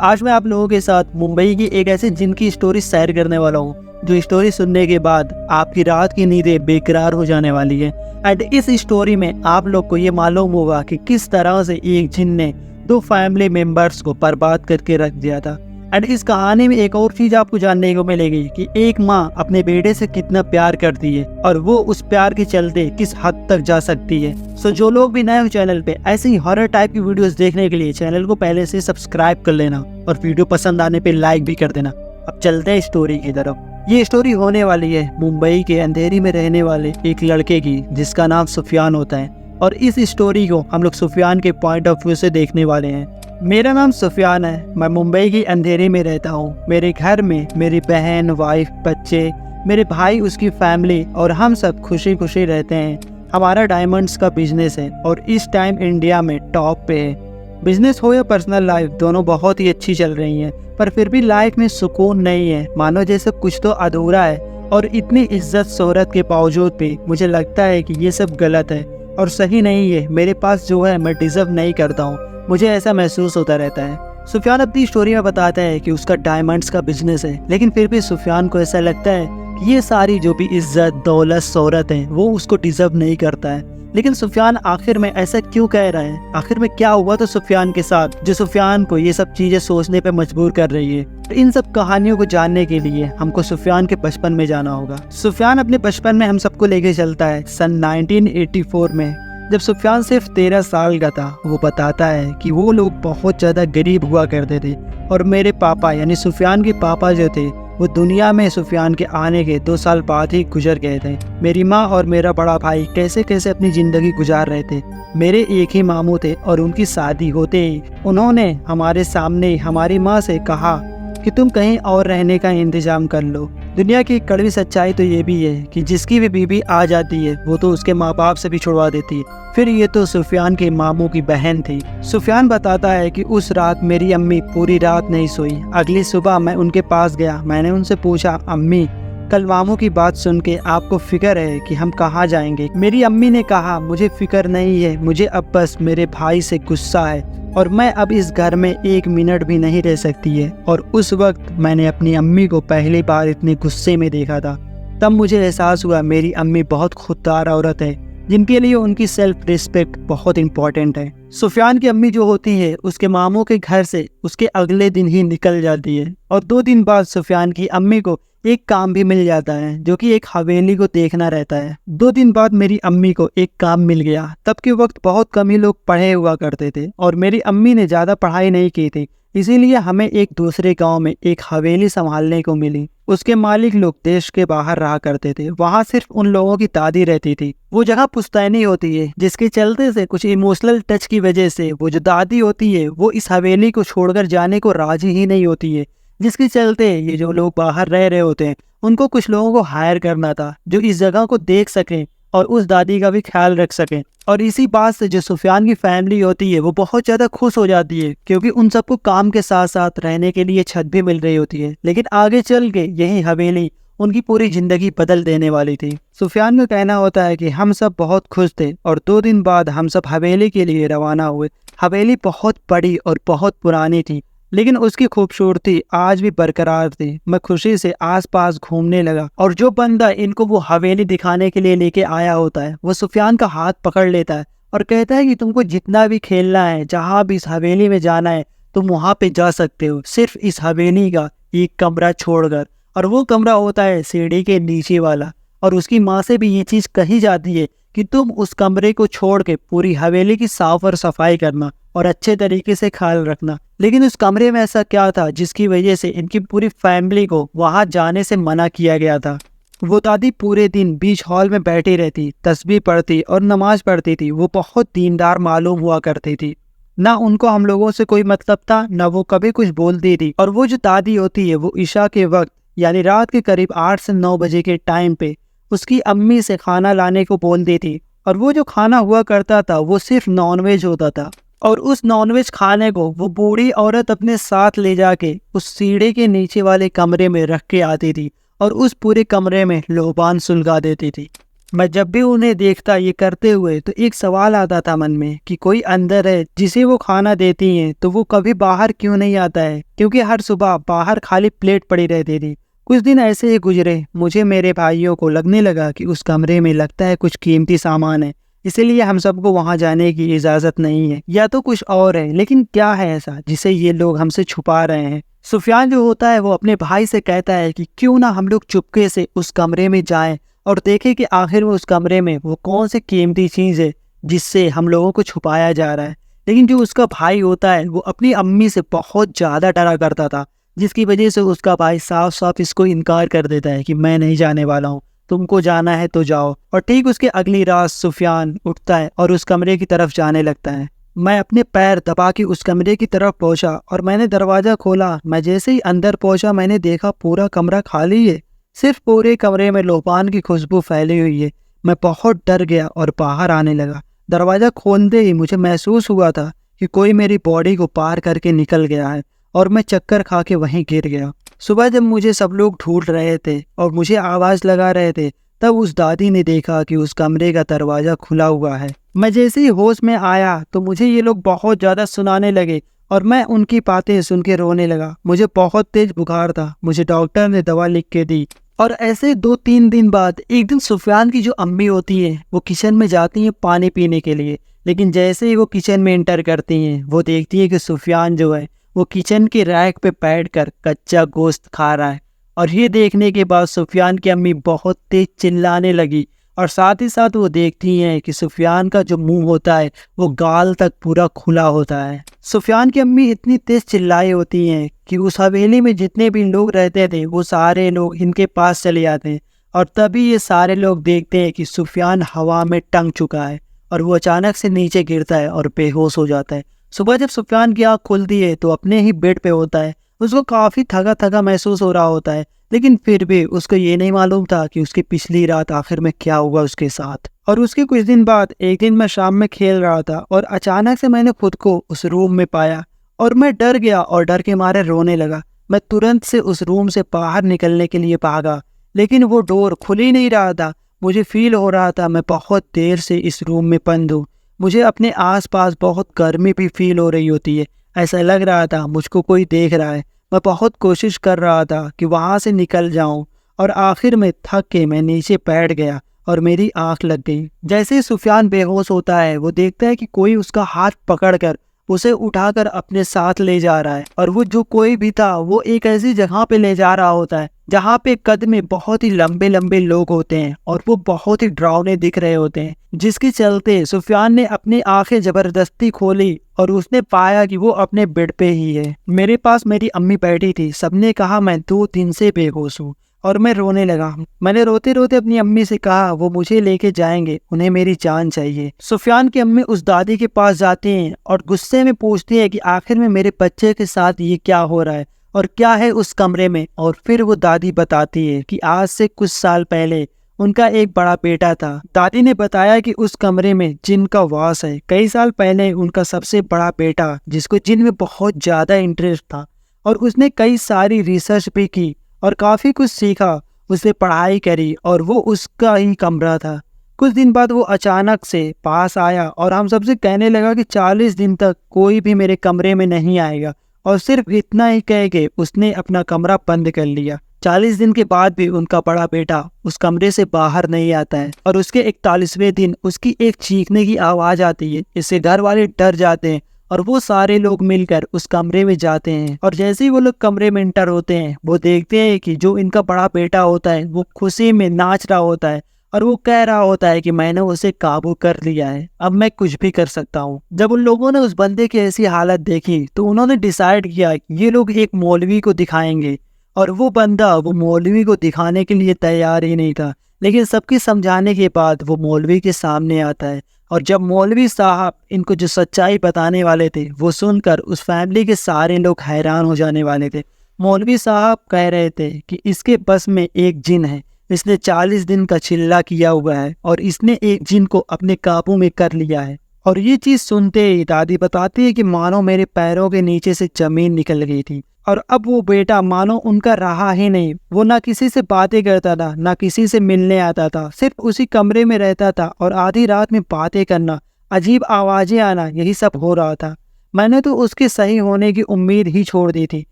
आज मैं आप लोगों के साथ मुंबई की एक ऐसी जिन की स्टोरी शेयर करने वाला हूँ जो स्टोरी सुनने के बाद आपकी रात की नींदें बेकरार हो जाने वाली है। एंड इस स्टोरी में आप लोग को ये मालूम होगा कि किस तरह से एक जिन ने दो फैमिली मेंबर्स को बर्बाद करके रख दिया था। एंड इस कहानी में एक और चीज आपको जानने को मिलेगी कि एक माँ अपने बेटे से कितना प्यार करती है और वो उस प्यार के चलते किस हद तक जा सकती है। सो जो लोग भी नए हो चैनल पे ऐसे ही हॉरर टाइप की वीडियोस देखने के लिए चैनल को पहले से सब्सक्राइब कर लेना और वीडियो पसंद आने पे लाइक भी कर देना। अब चलते हैं स्टोरी की तरफ। ये स्टोरी होने वाली है मुंबई के अंधेरी में रहने वाले एक लड़के की जिसका नाम सुफियान होता है, और इस स्टोरी को हम लोग सुफियान के पॉइंट ऑफ व्यू से देखने वाले हैं। मेरा नाम सुफियान है, मैं मुंबई की अंधेरी में रहता हूँ। मेरे घर में मेरी बहन, वाइफ, बच्चे, मेरे भाई, उसकी फैमिली और हम सब खुशी खुशी रहते हैं। हमारा डायमंड्स का बिजनेस है और इस टाइम इंडिया में टॉप पे है। बिजनेस हो या पर्सनल लाइफ दोनों बहुत ही अच्छी चल रही हैं, पर फिर भी लाइफ में सुकून नहीं है, मानो जैसे कुछ तो अधूरा है। और इतनी इज्जत शोहरत के बावजूद भी मुझे लगता है कि ये सब गलत है और सही नहीं है। मेरे पास जो है मैं डिजर्व नहीं करता हूँ, मुझे ऐसा महसूस होता रहता है। सुफियान अपनी स्टोरी में बताता है कि उसका डायमंड्स का बिजनेस है, लेकिन फिर भी सुफियान को ऐसा लगता है कि ये सारी जो भी इज्जत, दौलत, शोहरत है वो उसको डिजर्व नहीं करता है। लेकिन सुफियान आखिर में ऐसा क्यों कह रहा है? आखिर में क्या हुआ तो सुफियान के साथ जो सुफियान को ये सब चीजें सोचने पे मजबूर कर रही है? तो इन सब कहानियों को जानने के लिए हमको सुफियान के बचपन में जाना होगा। सुफियान अपने बचपन में हम सबको लेके चलता है सन 1984 में, जब सुफियान सिर्फ 13 साल का था। वो बताता है कि वो लोग बहुत ज़्यादा गरीब हुआ करते थे और मेरे पापा यानी सुफियान के पापा जो थे वो दुनिया में सुफियान के आने के 2 साल बाद ही गुजर गए थे। मेरी माँ और मेरा बड़ा भाई कैसे कैसे अपनी ज़िंदगी गुजार रहे थे। मेरे एक ही मामू थे और उनकी शादी होते ही उन्होंने हमारे सामने हमारी माँ से कहा कि तुम कहीं और रहने का इंतजाम कर लो। दुनिया की कड़वी सच्चाई तो ये भी है कि जिसकी भी बीवी आ जाती है वो तो उसके माँ बाप से भी छुड़वा देती है। फिर ये तो सुफियान के मामू की बहन थी। सुफियान बताता है कि उस रात मेरी अम्मी पूरी रात नहीं सोई। अगली सुबह मैं उनके पास गया। मैंने उनसे पूछा, अम्मी कल मामू की बात सुन के आपको फिक्र है कि हम कहाँ जाएंगे? मेरी अम्मी ने कहा, मुझे फिक्र नहीं है, मुझे अब बस मेरे भाई से गुस्सा है और मैं अब इस घर में 1 मिनट भी नहीं रह सकती है। और उस वक्त मैंने अपनी अम्मी को पहली बार इतने गुस्से में देखा था। तब मुझे एहसास हुआ मेरी अम्मी बहुत खुददार औरत है जिनके लिए उनकी सेल्फ रिस्पेक्ट बहुत इंपॉर्टेंट है। सुफियान की अम्मी जो होती है उसके मामू के घर से उसके अगले दिन ही निकल जाती है और 2 दिन बाद सुफियान की अम्मी को एक काम भी मिल जाता है जो कि एक हवेली को देखना रहता है। 2 दिन बाद मेरी अम्मी को एक काम मिल गया। तब के वक्त बहुत कम ही लोग पढ़े हुआ करते थे और मेरी अम्मी ने ज़्यादा पढ़ाई नहीं की थी, इसीलिए हमें एक दूसरे गांव में एक हवेली संभालने को मिली। उसके मालिक लोग देश के बाहर रहा करते थे। वहाँ सिर्फ उन लोगों की दादी रहती थी। वो जगह पुश्तैनी होती है, जिसके चलते से कुछ इमोशनल टच की वजह से वो जो दादी होती है वो इस हवेली को छोड़कर जाने को राजी ही नहीं होती है। जिसके चलते ये जो लोग बाहर रह रहे होते हैं उनको कुछ लोगों को हायर करना था जो इस जगह को देख सकें और उस दादी का भी ख्याल रख सकें। और इसी बात से जो सुफियान की फैमिली होती है वो बहुत ज़्यादा खुश हो जाती है, क्योंकि उन सबको काम के साथ साथ रहने के लिए छत भी मिल रही होती है। लेकिन आगे चल के यही हवेली उनकी पूरी जिंदगी बदल देने वाली थी। सुफियान का कहना होता है कि हम सब बहुत खुश थे और 2 दिन बाद हम सब हवेली के लिए रवाना हुए। हवेली बहुत बड़ी और बहुत पुरानी थी, लेकिन उसकी खूबसूरती आज भी बरकरार थी। मैं खुशी से आसपास घूमने लगा और जो बंदा इनको वो हवेली दिखाने के लिए लेके आया होता है वो सुफियान का हाथ पकड़ लेता है और कहता है कि तुमको जितना भी खेलना है, जहाँ भी इस हवेली में जाना है, तुम वहाँ पे जा सकते हो, सिर्फ इस हवेली का एक कमरा छोड़कर। और वो कमरा होता है सीढ़ी के नीचे वाला। और उसकी माँ से भी ये चीज़ कही जाती है कि तुम उस कमरे को छोड़ के पूरी हवेली की साफ और सफाई करना और अच्छे तरीके से ख्याल रखना। लेकिन उस कमरे में ऐसा क्या था जिसकी वजह से इनकी पूरी फैमिली को वहां जाने से मना किया गया था? वो दादी पूरे दिन बीच हॉल में बैठी रहती, तस्बीह पढ़ती और नमाज पढ़ती थी। वो बहुत दीनदार मालूम हुआ करती थी। ना उनको हम लोगों से कोई मतलब था, ना वो कभी कुछ बोलती थी। और वो जो दादी होती है वो ईशा के वक्त यानी रात के करीब 8 से 9 बजे के टाइम पे उसकी अम्मी से खाना लाने को बोलती थी। और वो जो खाना हुआ करता था वो सिर्फ नॉनवेज होता था। और उस नॉनवेज खाने को वो बूढ़ी औरत अपने साथ ले जाके उस सीढ़ी के नीचे वाले कमरे में रख के आती थी और उस पूरे कमरे में लोबान सुलगा देती थी। मैं जब भी उन्हें देखता ये करते हुए तो एक सवाल आता था मन में कि कोई अंदर है जिसे वो खाना देती हैं तो वो कभी बाहर क्यों नहीं आता है, क्योंकि हर सुबह बाहर खाली प्लेट पड़ी रहती थी। कुछ दिन ऐसे ही गुजरे, मुझे मेरे भाइयों को लगने लगा कि उस कमरे में लगता है कुछ कीमती सामान है, इसीलिए हम सबको वहां जाने की इजाजत नहीं है, या तो कुछ और है। लेकिन क्या है ऐसा जिसे ये लोग हमसे छुपा रहे हैं? सुफियान जो होता है वो अपने भाई से कहता है कि क्यों ना हम लोग चुपके से उस कमरे में जाएं और देखें कि आखिर में उस कमरे में वो कौन सी कीमती चीज़ है जिससे हम लोगों को छुपाया जा रहा है। लेकिन जो उसका भाई होता है वो अपनी अम्मी से बहुत ज़्यादा डरा करता था, जिसकी वजह से उसका भाई साफ साफ इसको इनकार कर देता है कि मैं नहीं जाने वाला हूँ, तुमको जाना है तो जाओ। और ठीक उसके अगली रात सुफियान उठता है और उस कमरे की तरफ जाने लगता है। मैं अपने पैर दबा के उस कमरे की तरफ पहुंचा और मैंने दरवाज़ा खोला। मैं जैसे ही अंदर पहुंचा मैंने देखा पूरा कमरा खाली है, सिर्फ पूरे कमरे में लोबान की खुशबू फैली हुई है। मैं बहुत डर गया और बाहर आने लगा। दरवाज़ा खोलते ही मुझे महसूस हुआ था कि कोई मेरी बॉडी को पार करके निकल गया है और मैं चक्कर खा के वहीं गिर गया। सुबह जब मुझे सब लोग ढूंढ रहे थे और मुझे आवाज़ लगा रहे थे, तब उस दादी ने देखा कि उस कमरे का दरवाज़ा खुला हुआ है। मैं जैसे ही होश में आया तो मुझे ये लोग बहुत ज़्यादा सुनाने लगे और मैं उनकी बातें सुन के रोने लगा। मुझे बहुत तेज बुखार था, मुझे डॉक्टर ने दवा लिख के दी। और ऐसे 2-3 दिन बाद एक दिन सुफियान की जो अम्मी होती है वो किचन में जाती हैं पानी पीने के लिए। लेकिन जैसे ही वो किचन में एंटर करती हैं वो देखती है कि सुफियान जो है वो किचन के रैक पे बैठकर कच्चा गोश्त खा रहा है। और ये देखने के बाद सुफियान की अम्मी बहुत तेज चिल्लाने लगी और साथ ही साथ वो देखती हैं कि सुफियान का जो मुंह होता है वो गाल तक पूरा खुला होता है। सुफियान की अम्मी इतनी तेज चिल्लाई होती हैं कि उस हवेली में जितने भी लोग रहते थे वो सारे लोग इनके पास चले जाते हैं। और तभी ये सारे लोग देखते हैं कि सुफियान हवा में टंग चुका है और वो अचानक से नीचे गिरता है और बेहोश हो जाता है। सुबह जब सुफियान की आँख खुलती है तो अपने ही बेड पे होता है। उसको काफ़ी थका थका महसूस हो रहा होता है, लेकिन फिर भी उसको ये नहीं मालूम था कि उसकी पिछली रात आखिर में क्या हुआ उसके साथ। और उसके कुछ दिन बाद एक दिन मैं शाम में खेल रहा था और अचानक से मैंने खुद को उस रूम में पाया और मैं डर गया और डर के मारे रोने लगा। मैं तुरंत से उस रूम से बाहर निकलने के लिए भागा, लेकिन वो डोर खुल ही नहीं रहा था। मुझे फील हो रहा था मैं बहुत देर से इस रूम में बंद हूँ। मुझे अपने आसपास बहुत गर्मी भी फील हो रही होती है, ऐसा लग रहा था मुझको कोई देख रहा है। मैं बहुत कोशिश कर रहा था कि वहाँ से निकल जाऊँ और आखिर में थक के मैं नीचे बैठ गया और मेरी आंख लग गई। जैसे ही सुफियान बेहोश होता है वो देखता है कि कोई उसका हाथ पकड़कर उसे उठाकर अपने साथ ले जा रहा है और वो जो कोई भी था वो एक ऐसी जगह पे ले जा रहा होता है जहाँ पे कद में बहुत ही लंबे लंबे लोग होते हैं और वो बहुत ही डरावने दिख रहे होते हैं, जिसके चलते सुफियान ने अपनी आंखें जबरदस्ती खोली और उसने पाया कि वो अपने बेड पे ही है। मेरे पास मेरी अम्मी बैठी थी। सबने कहा मैं 2 दिन से बेहोश हूँ और मैं रोने लगा। मैंने रोते रोते अपनी अम्मी से कहा वो मुझे लेके जाएंगे, उन्हें मेरी जान चाहिए। सुफियान की अम्मी उस दादी के पास जाती हैं और गुस्से में पूछती है कि आखिर में मेरे बच्चे के साथ ये क्या हो रहा है और क्या है उस कमरे में। और फिर वो दादी बताती है कि आज से कुछ साल पहले उनका एक बड़ा बेटा था। दादी ने बताया कि उस कमरे में जिन का वास है। कई साल पहले उनका सबसे बड़ा बेटा, जिसको जिन में बहुत ज्यादा इंटरेस्ट था और उसने कई सारी रिसर्च भी की और काफ़ी कुछ सीखा, उसने पढ़ाई करी और वो उसका ही कमरा था। कुछ दिन बाद वो अचानक से पास आया और हम सबसे कहने लगा कि 40 दिन तक कोई भी मेरे कमरे में नहीं आएगा, और सिर्फ इतना ही कह के उसने अपना कमरा बंद कर लिया। 40 दिन के बाद भी उनका बड़ा बेटा उस कमरे से बाहर नहीं आता है और उसके 41वें दिन उसकी एक चीखने की आवाज़ आती है। इससे घर वाले डर जाते हैं और वो सारे लोग मिलकर उस कमरे में जाते हैं। और जैसे ही वो लोग कमरे में एंटर होते हैं वो देखते हैं कि जो इनका बड़ा बेटा होता है वो खुशी में नाच रहा होता है और वो कह रहा होता है कि मैंने उसे काबू कर लिया है, अब मैं कुछ भी कर सकता हूँ। जब उन लोगों ने उस बंदे की ऐसी हालत देखी तो उन्होंने डिसाइड किया कि ये लोग एक मौलवी को दिखाएंगे। और वो बंदा वो मौलवी को दिखाने के लिए तैयार ही नहीं था, लेकिन सबके समझाने के बाद वो मौलवी के सामने आता है। और जब मौलवी साहब इनको जो सच्चाई बताने वाले थे वो सुनकर उस फैमिली के सारे लोग हैरान हो जाने वाले थे। मौलवी साहब कह रहे थे कि इसके बस में एक जिन है, इसने 40 दिन का चिल्ला किया हुआ है और इसने एक जिन को अपने काबू में कर लिया है। और ये चीज सुनते ही दादी बताती है कि मानो मेरे पैरों के नीचे से जमीन निकल गई थी। और अब वो बेटा मानो उनका रहा ही नहीं। वो ना किसी से बातें करता था, ना किसी से मिलने आता था, सिर्फ उसी कमरे में रहता था और आधी रात में बातें करना, अजीब आवाजें आना, यही सब हो रहा था। मैंने तो उसके सही होने की उम्मीद ही छोड़ दी थी।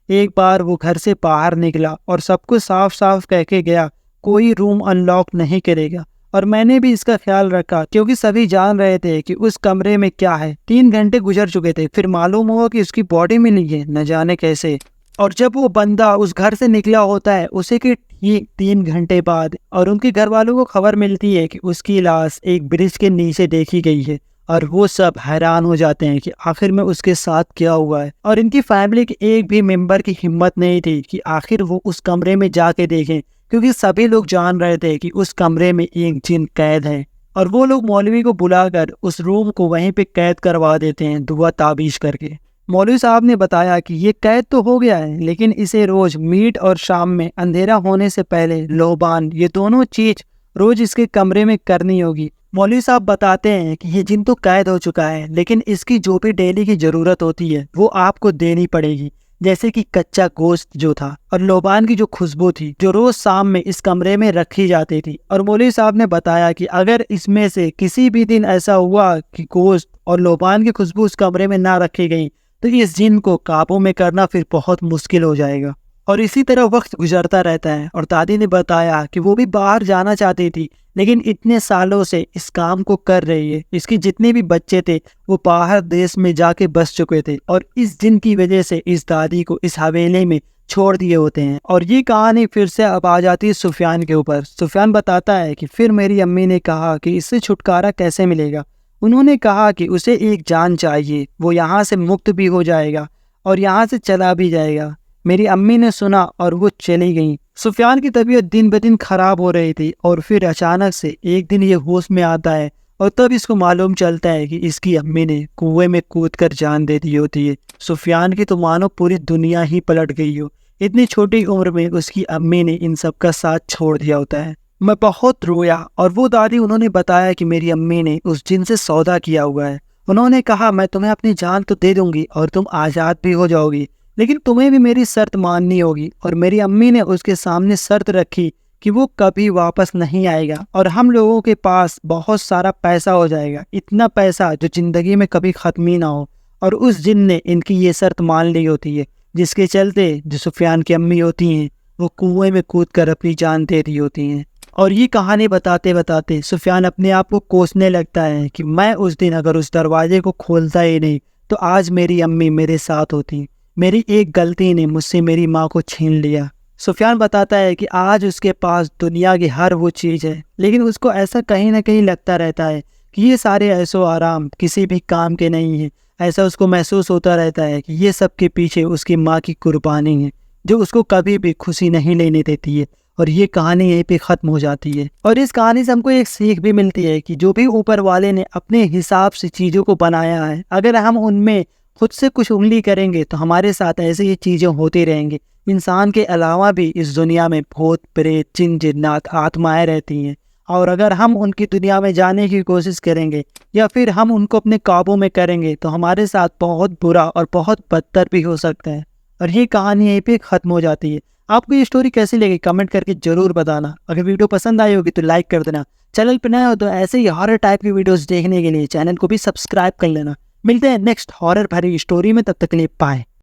एक बार वो घर से बाहर निकला और सबको साफ साफ कह के गया, कोई रूम अनलॉक नहीं करेगा। और मैंने भी इसका ख्याल रखा, क्योंकि सभी जान रहे थे कि उस कमरे में क्या है। 3 घंटे गुजर चुके थे, फिर मालूम हुआ कि उसकी बॉडी मिली है, न जाने कैसे। और जब वो बंदा उस घर से निकला होता है उसे के ठीक 3 घंटे बाद, और उनके घर वालों को खबर मिलती है कि उसकी लाश एक ब्रिज के नीचे देखी गई है। और वो सब हैरान हो जाते हैं कि आखिर में उसके साथ क्या हुआ है। और इनकी फैमिली के एक भी मेंबर की हिम्मत नहीं थी कि आखिर वो उस कमरे में जाके देखें, क्योंकि सभी लोग जान रहे थे कि उस कमरे में एक जिन कैद है। और वो लोग मौलवी को बुलाकर उस रूम को वहीं पे कैद करवा देते हैं, दुआ ताबीज करके। मौलवी साहब ने बताया कि ये कैद तो हो गया है, लेकिन इसे रोज मीट और शाम में अंधेरा होने से पहले लोबान, ये दोनों चीज रोज इसके कमरे में करनी होगी। मौलवी साहब बताते हैं कि ये जिन तो कैद हो चुका है, लेकिन इसकी जो भी डेली की जरूरत होती है वो आपको देनी पड़ेगी। जैसे कि कच्चा गोश्त जो था, और लोबान की जो खुशबू थी, जो रोज शाम में इस कमरे में रखी जाती थी। और मौलवी साहब ने बताया कि अगर इसमें से किसी भी दिन ऐसा हुआ कि गोश्त और लोबान की खुशबू उस कमरे में ना रखी गई, तो इस जिन को काबू में करना फिर बहुत मुश्किल हो जाएगा। और इसी तरह वक्त गुजरता रहता है। और दादी ने बताया कि वो भी बाहर जाना चाहती थी, लेकिन इतने सालों से इस काम को कर रही है। इसके जितने भी बच्चे थे वो बाहर देश में जाके बस चुके थे, और इस जिन की वजह से इस दादी को इस हवेली में छोड़ दिए होते हैं। और ये कहानी फिर से अब आ जाती है सुफियान के ऊपर। सुफियान बताता है कि फिर मेरी अम्मी ने कहा कि इससे छुटकारा कैसे मिलेगा। उन्होंने कहा कि उसे एक जान चाहिए, वो यहाँ से मुक्त भी हो जाएगा और यहाँ से चला भी जाएगा। मेरी अम्मी ने सुना और वो चली गई। सुफियान की तबीयत दिन ब दिन खराब हो रही थी, और फिर अचानक से एक दिन ये होश में आता है, और तब इसको मालूम चलता है कि इसकी अम्मी ने कुएं में कूदकर जान दे दी होती है। सुफियान की तो मानो पूरी दुनिया ही पलट गई हो। इतनी छोटी उम्र में उसकी अम्मी ने इन सब का साथ छोड़ दिया होता है। मैं बहुत रोया, और वो दादी उन्होंने बताया कि मेरी अम्मी ने उस जिन से सौदा किया हुआ है। उन्होंने कहा, मैं तुम्हें अपनी जान तो दे दूंगी और तुम आज़ाद भी हो जाओगी, लेकिन तुम्हें भी मेरी शर्त माननी होगी। और मेरी अम्मी ने उसके सामने शर्त रखी कि वो कभी वापस नहीं आएगा, और हम लोगों के पास बहुत सारा पैसा हो जाएगा, इतना पैसा जो जिंदगी में कभी ख़त्म ही ना हो। और उस जिन ने इनकी ये शर्त मान ली होती है, जिसके चलते जो सुफियान की अम्मी होती हैं वो कुएं में कूद कर अपनी जान दे रही होती हैं। और ये कहानी बताते बताते सुफियान अपने आप को कोसने लगता है कि मैं उस दिन अगर उस दरवाजे को खोलता ही नहीं, तो आज मेरी अम्मी मेरे साथ होती। मेरी एक गलती ने मुझसे मेरी माँ को छीन लिया। सुफियान बताता है कि आज उसके पास दुनिया की हर वो चीज़ है, लेकिन उसको ऐसा कहीं ना कहीं लगता रहता है कि ये सारे ऐसो आराम किसी भी काम के नहीं हैं। ऐसा उसको महसूस होता रहता है कि ये सब के पीछे उसकी माँ की कुर्बानी है, जो उसको कभी भी खुशी नहीं लेने देती है। और ये कहानी यहीं पे ख़त्म हो जाती है। और इस कहानी से हमको एक सीख भी मिलती है कि जो भी ऊपर वाले ने अपने हिसाब से चीज़ों को बनाया है, अगर हम उनमें खुद से कुछ उंगली करेंगे तो हमारे साथ ऐसे ही चीज़ें होती रहेंगी। इंसान के अलावा भी इस दुनिया में भूत प्रेत जिन जिन्नात आत्माएं रहती हैं, और अगर हम उनकी दुनिया में जाने की कोशिश करेंगे या फिर हम उनको अपने काबू में करेंगे तो हमारे साथ बहुत बुरा और बहुत बदतर भी हो सकता है। और ये कहानी यहीं पे ख़त्म हो जाती है। आपको ये स्टोरी कैसी लगी कमेंट करके ज़रूर बताना। अगर वीडियो पसंद आई होगी तो लाइक कर देना। चैनल पर नए हो तो ऐसे ही हॉरर टाइप की वीडियोस देखने के लिए चैनल को भी सब्सक्राइब कर लेना। मिलते हैं नेक्स्ट हॉरर भरी स्टोरी में, तब तक के लिए बाय।